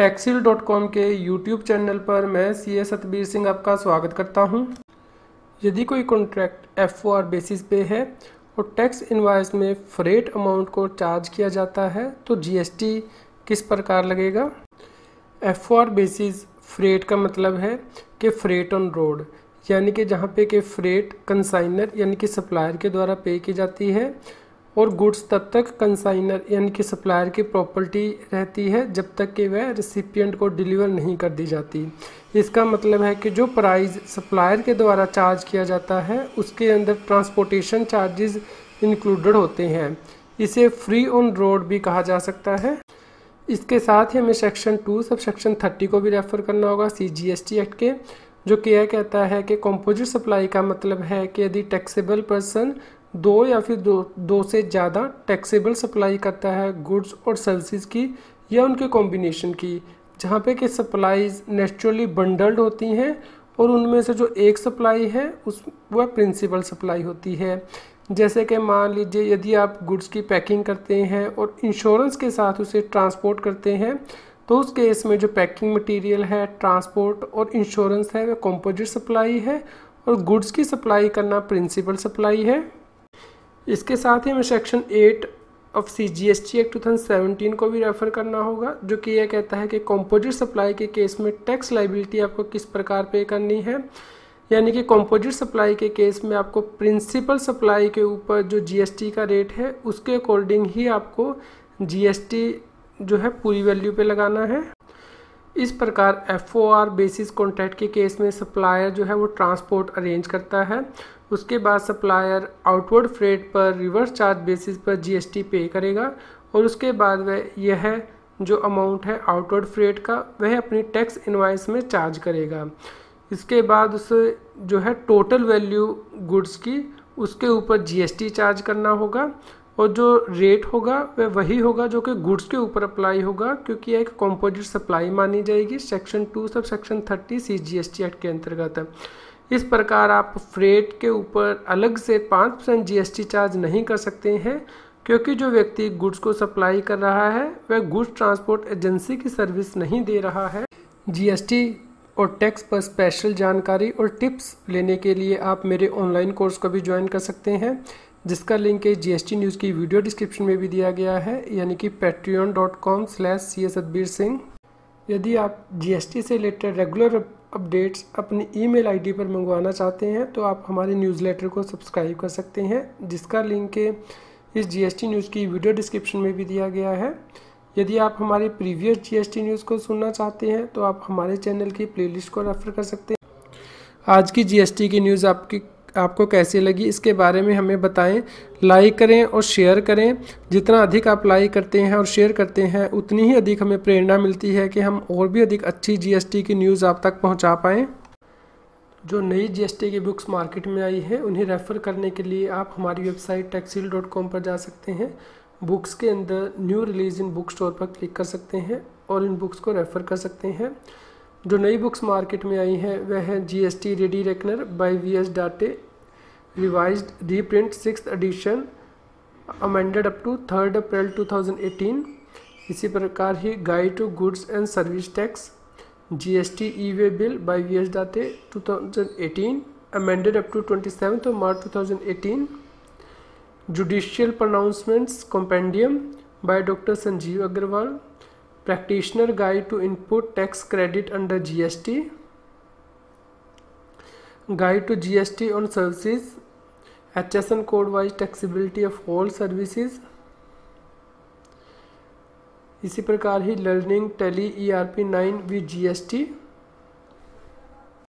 Taxil.com के YouTube channel पर मैं सीए सतबीर सिंह आपका स्वागत करता हूं। यदि कोई कॉन्ट्रैक्ट F4 बेसिस पे है और टैक्स इनवॉइस में फ्रेट अमाउंट को चार्ज किया जाता है तो जीएसटी किस प्रकार लगेगा। F4 बेसिस फ्रेट का मतलब है कि फ्रेट ऑन रोड, यानी कि जहां पे कि फ्रेट कंसाइनर यानी कि सप्लायर के द्वारा पे की जाती है और गुड्स तब तक कंसाइनर यानी कि सप्लायर की प्रॉपर्टी रहती है जब तक कि वह रिसिपिएंट को डिलीवर नहीं कर दी जाती। इसका मतलब है कि जो प्राइस सप्लायर के द्वारा चार्ज किया जाता है उसके अंदर ट्रांसपोर्टेशन चार्जेस इंक्लूडेड होते हैं। इसे फ्री ऑन रोड भी कहा जा सकता है। इसके साथ ही हमें सेक्शन 2 सब सेक्शन 30 को भी रेफर करना होगा CGST एक्ट के, जो कि यह कहता है कि कंपोजिट सप्लाई का मतलब है कि यदि टैक्सेबल पर्सन दो या फिर दो से ज़्यादा टैक्सेबल सप्लाई करता है गुड्स और सर्विसेज की या उनके कॉम्बिनेशन की, जहाँ पे कि सप्लाईज नेचुरली बंडल्ड होती हैं और उनमें से जो एक सप्लाई है वह प्रिंसिपल सप्लाई होती है। जैसे कि मान लीजिए यदि आप गुड्स की पैकिंग करते हैं और इंश्योरेंस के साथ उसे ट्रांसपोर्ट करते हैं तो उस केस में जो पैकिंग मटेरियल है, ट्रांसपोर्ट और इंश्योरेंस है वह कंपोजिट सप्लाई है और गुड्स की सप्लाई करना प्रिंसिपल सप्लाई है। इसके साथ ही हमें सेक्शन 8 ऑफ CGST एक्ट 2017 को भी रेफर करना होगा, जो कि यह कहता है कि कंपोजिट सप्लाई के केस में टैक्स लायबिलिटी आपको किस प्रकार पे करनी है। यानी कि कंपोजिट सप्लाई के केस में आपको प्रिंसिपल सप्लाई के ऊपर जो GST का रेट है उसके अकॉर्डिंग ही आपको GST जो है पूरी वैल्यू पे लगाना है। इस प्रकार F4 बेसिस कॉन्ट्रैक्ट के केस में सप्लायर जो है वो ट्रांसपोर्ट अरेंज करता है, उसके बाद सप्लायर आउटवर्ड फ्रेट पर रिवर्स चार्ज बेसिस पर GST पे करेगा और उसके बाद वह यह जो अमाउंट है आउटवर्ड फ्रेट का वह अपनी टैक्स इनवॉइस में चार्ज करेगा। इसके बाद उसे जो है टोटल वैल्यू गुड्स की उसके ऊपर GST चार्ज करना होगा और जो रेट होगा वह वही होगा जो कि गुड्स के ऊपर अप्लाई होगा, क्योंकि एक कंपोजिट सप्लाई मानी जाएगी section 2 sub section 30 CGST act के अंतर्गत। इस प्रकार आप फ्रेट के ऊपर अलग से 5% GST चार्ज नहीं कर सकते हैं, क्योंकि जो व्यक्ति गुड्स को सप्लाई कर रहा है वह गुड्स ट्रांसपोर्ट एजेंसी की सर्विस नहीं दे रहा है। GST और टैक्स पर स्पेशल जानकारी और टिप्स लेने के लिए आप मेरे ऑनलाइन कोर्स को भी ज्वाइन कर सकते हैं, जिसका लिंक GST न्यूज़ की वीडियो डिस्क्रिप्शन में भी दिया गया है, यानी कि patreon.com/CA सतबीर सिंह। यदि आप GST से रिलेटेड रेगुलर अपडेट्स अपनी ईमेल आईडी पर मंगवाना चाहते हैं तो आप हमारे न्यूज़लेटर को सब्सक्राइब कर सकते हैं, जिसका लिंक इस GST न्यूज़ की वीडियो डिस्क्रिप्शन में भी दिया गया है। यदि आप हमारी प्रीवियस GST न्यूज़ को सुनना चाहते हैं तो आप हमारे चैनल की प्लेलिस्ट को रेफर कर सकते हैं। आज की GST की न्यूज़ आपको कैसी लगी इसके बारे में हमें बताएं। लाइक करें और शेयर करें। जितना अधिक आप लाइक करते हैं और शेयर करते हैं उतनी ही अधिक हमें प्रेरणा मिलती है कि हम और भी अधिक अच्छी GST की न्यूज़ आप तक पहुंचा पाएँ। जो नई GST की बुक्स मार्केट में आई हैं उन्हें रेफ़र करने के लिए आप हमारी वेबसाइट Taxil.com पर जा सकते हैं। बुक्स के अंदर new release in book store पर क्लिक कर सकते हैं और इन बुक्स को रेफ़र कर सकते हैं। जो नई बुक्स मार्केट में आई हैं वह है GST ready reckoner by VS Datey, revised reprint 6th edition, amended up to 3rd April 2018। इसी प्रकार ही guide to goods and service tax GST e-way bill by VS Datey 2018, amended up to 27th March 2018। Judicial pronouncements compendium by doctor Sanjeev Agarwal, Practitioner Guide to Input Tax Credit under GST, Guide to GST on Services, HSN Code Wise Taxability of All Services। इसी प्रकार ही Learning Tally ERP 9 with GST।